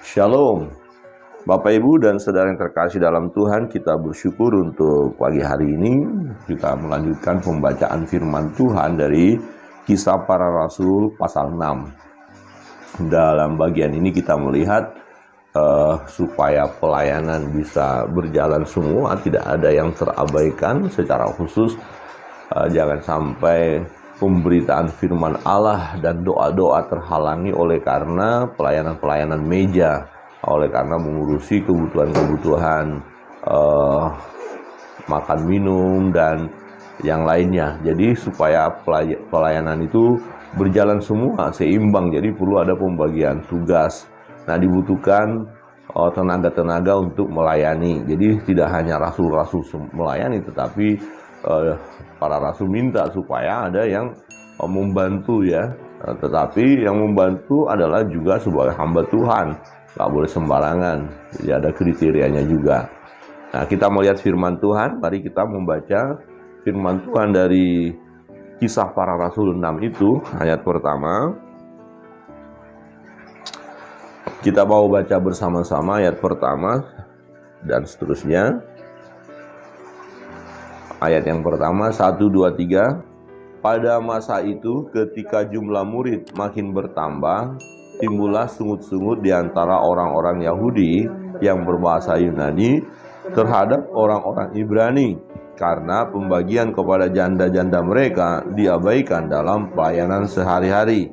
Shalom, Bapak Ibu dan Saudara yang terkasih dalam Tuhan, kita bersyukur untuk pagi hari ini kita melanjutkan pembacaan firman Tuhan dari Kisah Para Rasul pasal 6. Dalam bagian ini kita melihat supaya pelayanan bisa berjalan semua, tidak ada yang terabaikan secara khusus. Jangan sampai pemberitaan firman Allah dan doa-doa terhalangi oleh karena pelayanan-pelayanan meja, oleh karena mengurusi kebutuhan-kebutuhan makan minum dan yang lainnya. Jadi supaya pelayanan itu berjalan semua seimbang, jadi perlu ada pembagian tugas. Nah, dibutuhkan tenaga-tenaga untuk melayani. Jadi tidak hanya rasul-rasul melayani, tetapi para rasul minta supaya ada yang membantu ya. Tetapi yang membantu adalah juga sebagai hamba Tuhan, gak boleh sembarangan. Jadi ada kriterianya juga. Nah, kita melihat firman Tuhan. Mari kita membaca firman Tuhan dari Kisah Para Rasul 6 itu, ayat pertama. Kita mau baca bersama-sama ayat pertama dan seterusnya. Ayat yang pertama, 1, 2, 3. Pada masa itu ketika jumlah murid makin bertambah, timbullah sungut-sungut di antara orang-orang Yahudi yang berbahasa Yunani terhadap orang-orang Ibrani, karena pembagian kepada janda-janda mereka diabaikan dalam pelayanan sehari-hari.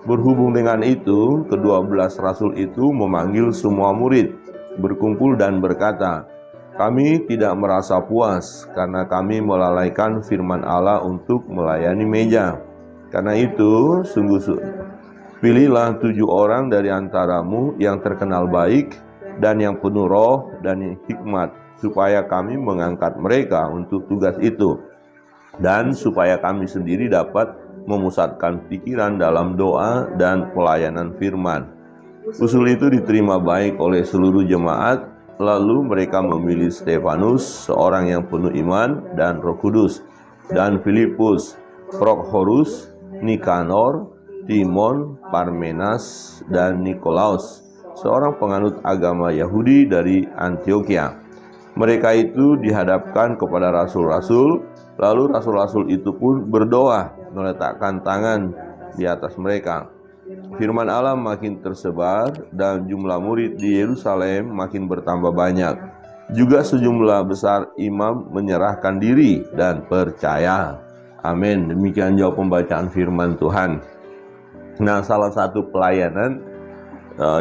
Berhubung dengan itu, ke-12 rasul itu memanggil semua murid, berkumpul dan berkata, "Kami tidak merasa puas karena kami melalaikan firman Allah untuk melayani meja. Karena itu, pilihlah 7 orang dari antaramu yang terkenal baik dan yang penuh roh dan hikmat, supaya kami mengangkat mereka untuk tugas itu, dan supaya kami sendiri dapat memusatkan pikiran dalam doa dan pelayanan firman." Usul itu diterima baik oleh seluruh jemaat. Lalu mereka memilih Stefanus, seorang yang penuh iman dan Roh Kudus, dan Filipus, Prokhorus, Nikanor, Timon, Parmenas, dan Nikolaus, seorang penganut agama Yahudi dari Antioquia. Mereka itu dihadapkan kepada rasul-rasul, lalu rasul-rasul itu pun berdoa, meletakkan tangan di atas mereka. Firman Allah makin tersebar dan jumlah murid di Yerusalem makin bertambah banyak. Juga sejumlah besar imam menyerahkan diri dan percaya. Amin. Demikian jawab pembacaan firman Tuhan. Nah, salah satu pelayanan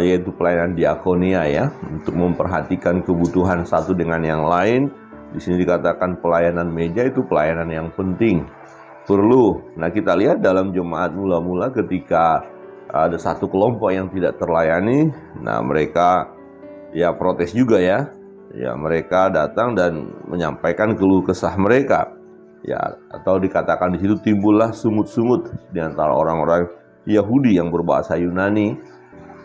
yaitu pelayanan diakonia ya, untuk memperhatikan kebutuhan satu dengan yang lain. Di sini dikatakan pelayanan meja itu pelayanan yang penting, perlu. Nah, kita lihat dalam jemaat mula-mula ketika ada satu kelompok yang tidak terlayani, nah mereka ya protes juga ya. Ya, mereka datang dan menyampaikan keluh kesah mereka. Ya, atau dikatakan di situ timbullah sungut-sungut di antara orang-orang Yahudi yang berbahasa Yunani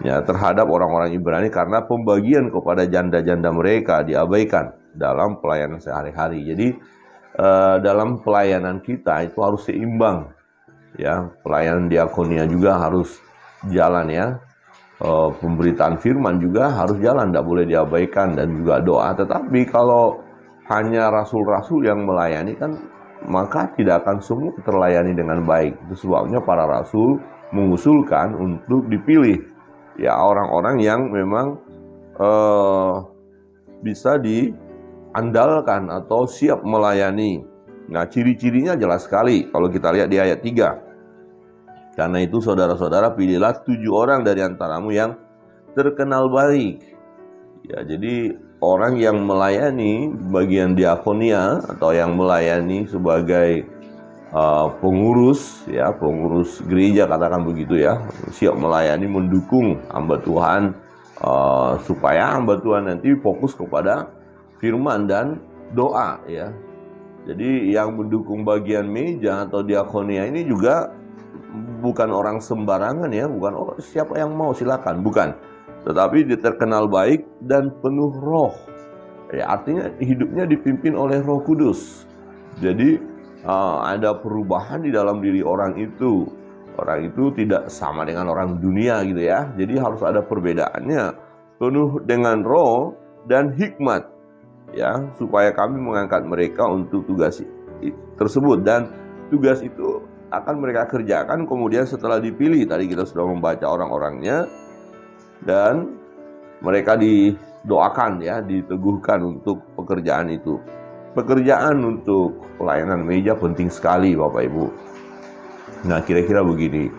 ya terhadap orang-orang Ibrani, karena pembagian kepada janda-janda mereka diabaikan dalam pelayanan sehari-hari. Jadi dalam pelayanan kita itu harus seimbang. Ya, pelayanan diakonia juga harus jalan ya, pemberitaan firman juga harus jalan, tidak boleh diabaikan, dan juga doa. Tetapi kalau hanya rasul-rasul yang melayani kan, maka tidak akan semua terlayani dengan baik. Itu sebabnya para rasul mengusulkan untuk dipilih ya orang-orang yang memang bisa diandalkan atau siap melayani. Nah, ciri-cirinya jelas sekali kalau kita lihat di ayat 3. Karena itu saudara-saudara, pilihlah 7 orang dari antaramu yang terkenal baik. Ya, jadi orang yang melayani bagian diakonia atau yang melayani sebagai pengurus ya, pengurus gereja katakan begitu ya, siap melayani, mendukung hamba Tuhan supaya hamba Tuhan nanti fokus kepada firman dan doa ya. Jadi yang mendukung bagian meja atau diakonia ini juga bukan orang sembarangan ya, bukan siapa yang mau silakan, bukan. Tetapi dia terkenal baik dan penuh roh. Ya, artinya hidupnya dipimpin oleh Roh Kudus. Jadi ada perubahan di dalam diri orang itu. Orang itu tidak sama dengan orang dunia gitu ya. Jadi harus ada perbedaannya penuh dengan roh dan hikmat, ya, supaya kami mengangkat mereka untuk tugas tersebut. Dan tugas itu akan mereka kerjakan kemudian setelah dipilih. Tadi kita sudah membaca orang-orangnya, dan mereka didoakan, ya, diteguhkan untuk pekerjaan itu. Pekerjaan untuk pelayanan meja penting sekali, Bapak Ibu. Nah, kira-kira begini,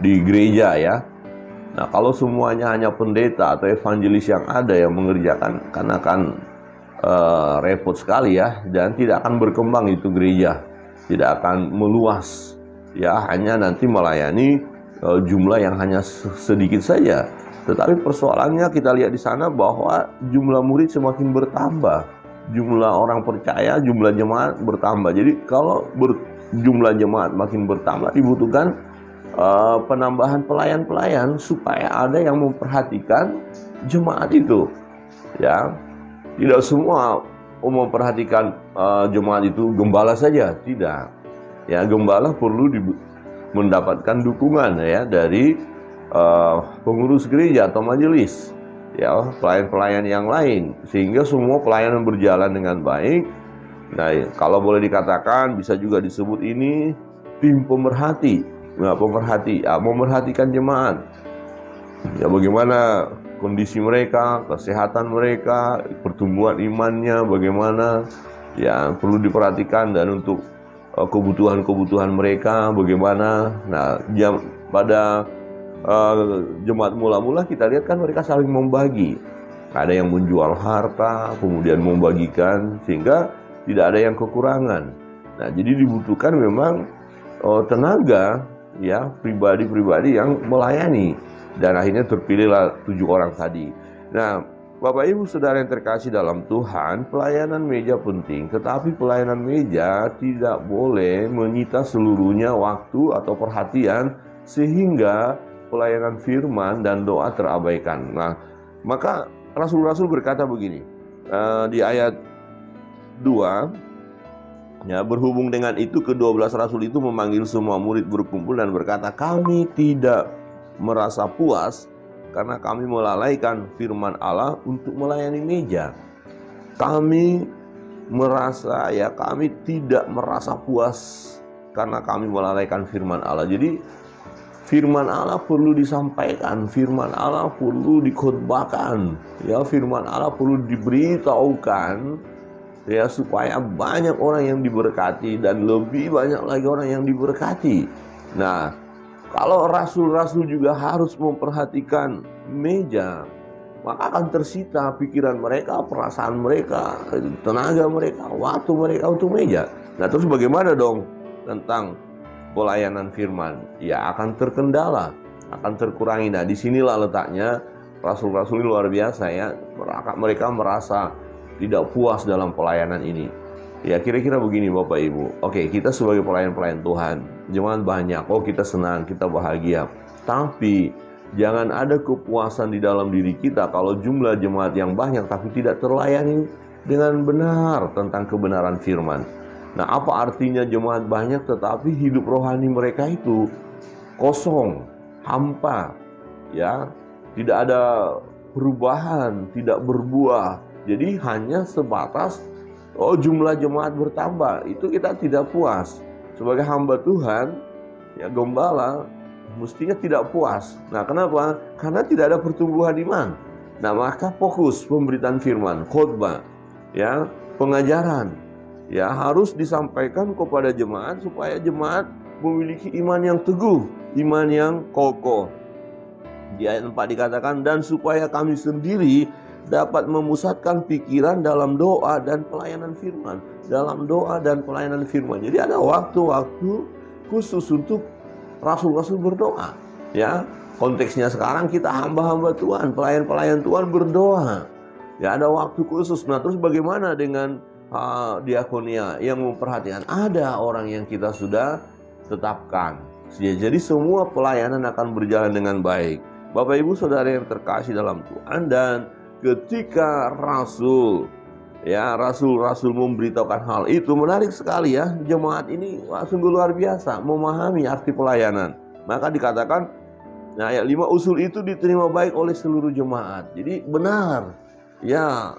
di gereja, ya, nah kalau semuanya hanya pendeta atau evangelis yang ada yang mengerjakan, kan akan repot sekali, ya, dan tidak akan berkembang itu gereja, tidak akan meluas, ya, hanya nanti melayani jumlah yang hanya sedikit saja. Tetapi persoalannya kita lihat di sana bahwa jumlah murid semakin bertambah, jumlah orang percaya, jumlah jemaat bertambah. Jadi kalau jumlah jemaat makin bertambah, dibutuhkan penambahan pelayan-pelayan supaya ada yang memperhatikan jemaat itu, ya. Tidak semua memperhatikan jemaat itu gembala saja, tidak. Ya, gembala perlu mendapatkan dukungan, ya, dari pengurus gereja atau majelis, ya, pelayan-pelayan yang lain, sehingga semua pelayanan berjalan dengan baik. Nah, kalau boleh dikatakan bisa juga disebut ini tim pemerhati. Nah, pemerhati, ya, memerhatikan jemaat, ya, bagaimana kondisi mereka, kesehatan mereka, pertumbuhan imannya bagaimana, ya, perlu diperhatikan, dan untuk kebutuhan-kebutuhan mereka bagaimana. Nah, pada jemaat mula-mula kita lihat kan mereka saling membagi. Ada yang menjual harta, kemudian membagikan, sehingga tidak ada yang kekurangan. Nah, jadi dibutuhkan memang tenaga, ya, pribadi-pribadi yang melayani. Dan akhirnya terpilihlah 7 orang tadi. Nah, Bapak Ibu Saudara yang terkasih dalam Tuhan, pelayanan meja penting, tetapi pelayanan meja tidak boleh menyita seluruhnya waktu atau perhatian sehingga pelayanan firman dan doa terabaikan. Nah, maka Rasul-Rasul berkata begini, di ayat 2, ya, berhubung dengan itu ke-12 Rasul itu memanggil semua murid berkumpul dan berkata, kami tidak merasa puas karena kami melalaikan firman Allah untuk melayani meja. Kami tidak merasa puas karena kami melalaikan firman Allah. Jadi firman Allah perlu disampaikan, firman Allah perlu dikhotbahkan, ya, firman Allah perlu diberitahukan, ya, supaya banyak orang yang diberkati dan lebih banyak lagi orang yang diberkati. Nah, kalau rasul-rasul juga harus memperhatikan meja, maka akan tersita pikiran mereka, perasaan mereka, tenaga mereka, waktu mereka untuk meja. Nah, terus bagaimana dong tentang pelayanan firman? Ya, akan terkendala, akan terkurangi. Nah, disinilah letaknya rasul-rasul ini luar biasa, ya. Mereka merasa tidak puas dalam pelayanan ini. Ya, kira-kira begini Bapak Ibu. Oke, kita sebagai pelayan-pelayan Tuhan, jemaat banyak, kita senang, kita bahagia. Tapi jangan ada kepuasan di dalam diri kita kalau jumlah jemaat yang banyak tapi tidak terlayani dengan benar tentang kebenaran firman. Nah, apa artinya jemaat banyak tetapi hidup rohani mereka itu kosong, hampa, ya, tidak ada perubahan, tidak berbuah. Jadi hanya sebatas jumlah jemaat bertambah, itu kita tidak puas. Sebagai hamba Tuhan, ya, gembala mestinya tidak puas. Nah, kenapa? Karena tidak ada pertumbuhan iman. Nah, maka fokus pemberitaan firman, khotbah, ya, pengajaran, ya, harus disampaikan kepada jemaat supaya jemaat memiliki iman yang teguh, iman yang kokoh. Di ayat 4 dikatakan, dan supaya kami sendiri dapat memusatkan pikiran dalam doa dan pelayanan firman. Dalam doa dan pelayanan firman. Jadi ada waktu-waktu khusus untuk rasul-rasul berdoa, ya. Konteksnya sekarang kita hamba-hamba Tuhan, pelayan-pelayan Tuhan berdoa. Ya, ada waktu khusus. Nah, terus bagaimana dengan diakonia yang memperhatikan? Ada orang yang kita sudah tetapkan. Jadi semua pelayanan akan berjalan dengan baik. Bapak Ibu Saudara yang terkasih dalam Tuhan, dan ketika rasul-rasul memberitahukan hal itu, menarik sekali, ya, jemaat ini sungguh luar biasa memahami arti pelayanan. Maka dikatakan Nah, ayat 5, usul itu diterima baik oleh seluruh jemaat. Jadi benar. Ya,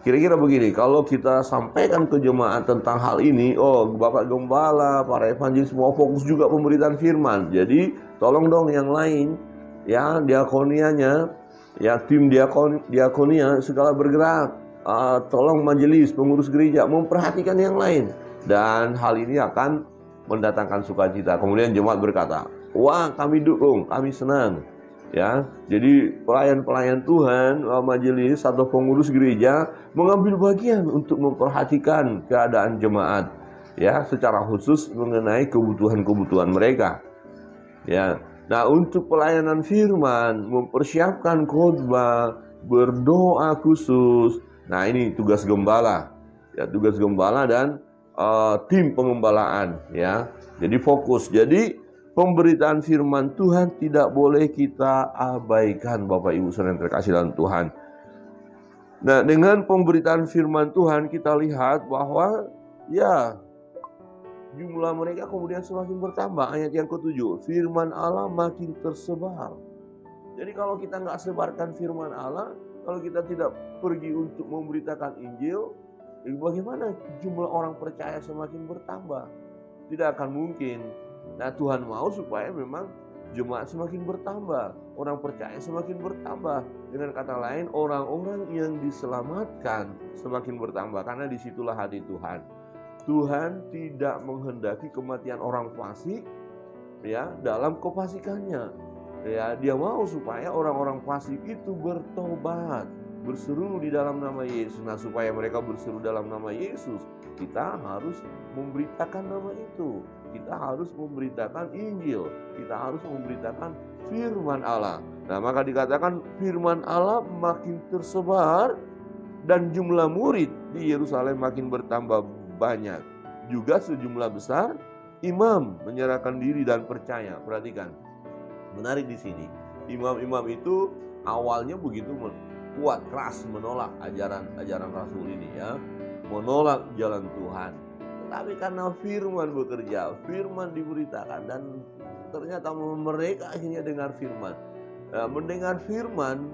kira-kira begini, kalau kita sampaikan ke jemaat tentang hal ini, oh Bapak Gembala, para evangelis semua fokus juga pemberitaan firman. Jadi tolong dong yang lain, ya diakonianya, ya tim diakonia segala bergerak. Tolong majelis, pengurus gereja memperhatikan yang lain. Dan hal ini akan mendatangkan sukacita. Kemudian jemaat berkata, wah kami dukung, kami senang. Ya, jadi pelayan-pelayan Tuhan, majelis atau pengurus gereja mengambil bagian untuk memperhatikan keadaan jemaat, ya, secara khusus mengenai kebutuhan-kebutuhan mereka. Ya, nah untuk pelayanan firman, mempersiapkan khotbah, berdoa khusus. Nah ini tugas gembala, ya tugas gembala dan tim pengembalaan, ya. Jadi fokus. Jadi pemberitaan firman Tuhan tidak boleh kita abaikan, Bapak Ibu saudara yang terkasih dalam Tuhan. Nah, dengan pemberitaan firman Tuhan kita lihat bahwa ya jumlah mereka kemudian semakin bertambah. Ayat yang ke-7, firman Allah makin tersebar. Jadi kalau kita nggak sebarkan firman Allah, kalau kita tidak pergi untuk memberitakan Injil, bagaimana jumlah orang percaya semakin bertambah? Tidak akan mungkin. Nah, Tuhan mau supaya memang jemaat semakin bertambah, orang percaya semakin bertambah. Dengan kata lain, orang-orang yang diselamatkan semakin bertambah, karena disitulah hati Tuhan. Tuhan tidak menghendaki kematian orang fasik, ya, dalam kefasikannya. Ya, Dia mau supaya orang-orang fasik itu bertobat, berseru di dalam nama Yesus. Nah, supaya mereka berseru dalam nama Yesus, kita harus memberitakan nama itu. Kita harus memberitakan Injil. Kita harus memberitakan firman Allah. Nah, maka dikatakan firman Allah makin tersebar dan jumlah murid di Yerusalem makin bertambah banyak. Juga sejumlah besar imam menyerahkan diri dan percaya. Perhatikan, menarik di sini. Imam-imam itu awalnya begitu kuat, keras menolak ajaran Rasul ini, ya, menolak jalan Tuhan. Tetapi karena firman bekerja, firman diberitakan, dan ternyata mereka akhirnya dengar firman. Mendengar firman,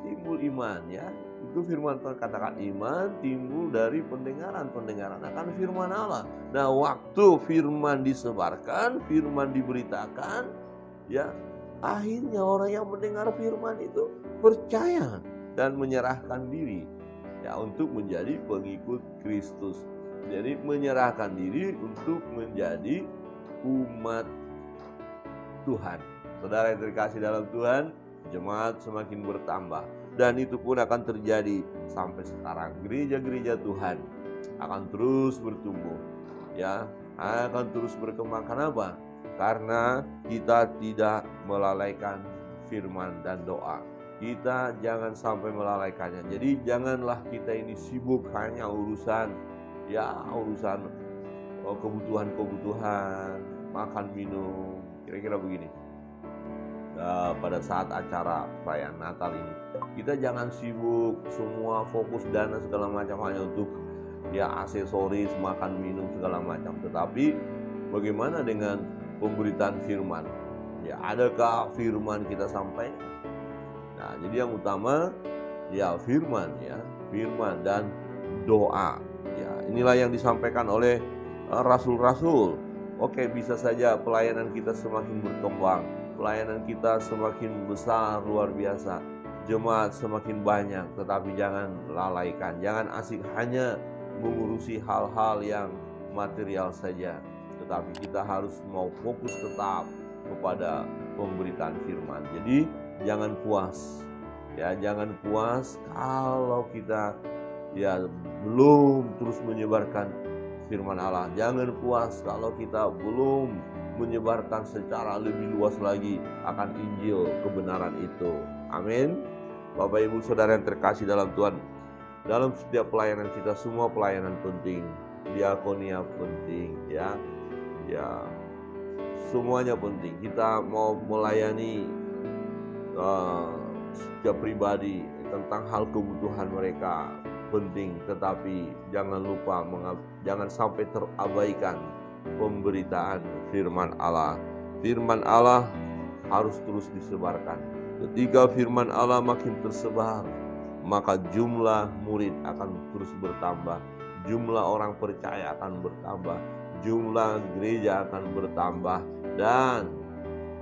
timbul iman, ya. Itu firman, katakan iman timbul dari pendengaran akan firman Allah. Nah, waktu firman disebarkan, firman diberitakan, ya, akhirnya orang yang mendengar firman itu percaya dan menyerahkan diri, ya, untuk menjadi pengikut Kristus. Jadi menyerahkan diri untuk menjadi umat Tuhan. Saudara yang terkasih dalam Tuhan, jemaat semakin bertambah, dan itu pun akan terjadi sampai sekarang. Gereja-gereja Tuhan akan terus bertumbuh, ya, akan terus berkembang. Kenapa? Karena kita tidak melalaikan firman dan doa. Kita jangan sampai melalaikannya. Jadi janganlah kita ini sibuk hanya urusan kebutuhan, makan minum, kira-kira begini. Nah, pada saat acara perayaan Natal ini, kita jangan sibuk semua fokus dana segala macam hanya untuk aksesoris, makan minum segala macam. Tetapi bagaimana dengan pemberitaan firman? Ya, adakah firman kita sampaikan? Nah, jadi yang utama firman dan doa. Ya, inilah yang disampaikan oleh rasul-rasul. Oke, bisa saja pelayanan kita semakin berkembang, pelayanan kita semakin besar, luar biasa, jemaat semakin banyak, tetapi jangan lalaikan, jangan asik hanya mengurusi hal-hal yang material saja, tetapi kita harus mau fokus tetap kepada pemberitaan firman. Jadi jangan puas, jangan puas kalau kita belum terus menyebarkan firman Allah. Jangan puas kalau kita belum menyebarkan secara lebih luas lagi akan Injil kebenaran itu. Amin. Bapak Ibu Saudara yang terkasih dalam Tuhan, dalam setiap pelayanan kita, semua pelayanan penting, diakonia penting, ya, semuanya penting. Kita mau melayani setiap pribadi tentang hal kebutuhan mereka penting, tetapi jangan sampai terabaikan pemberitaan firman Allah. Firman Allah harus terus disebarkan. Ketika firman Allah makin tersebar, maka jumlah murid akan terus bertambah, jumlah orang percaya akan bertambah, jumlah gereja akan bertambah. Dan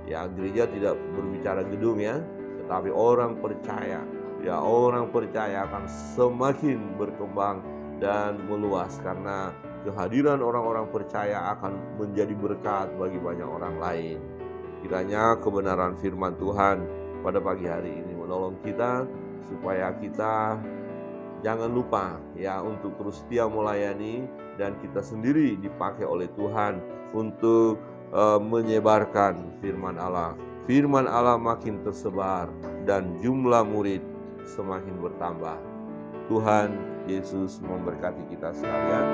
ya, gereja tidak berbicara gedung ya, tetapi orang percaya. Ya, orang percaya akan semakin berkembang dan meluas, karena kehadiran orang-orang percaya akan menjadi berkat bagi banyak orang lain. Kiranya kebenaran firman Tuhan pada pagi hari ini menolong kita, supaya kita jangan lupa ya untuk terus setia melayani, dan kita sendiri dipakai oleh Tuhan untuk menyebarkan firman Allah. Firman Allah makin tersebar dan jumlah murid semakin bertambah. Tuhan Yesus memberkati kita sekalian.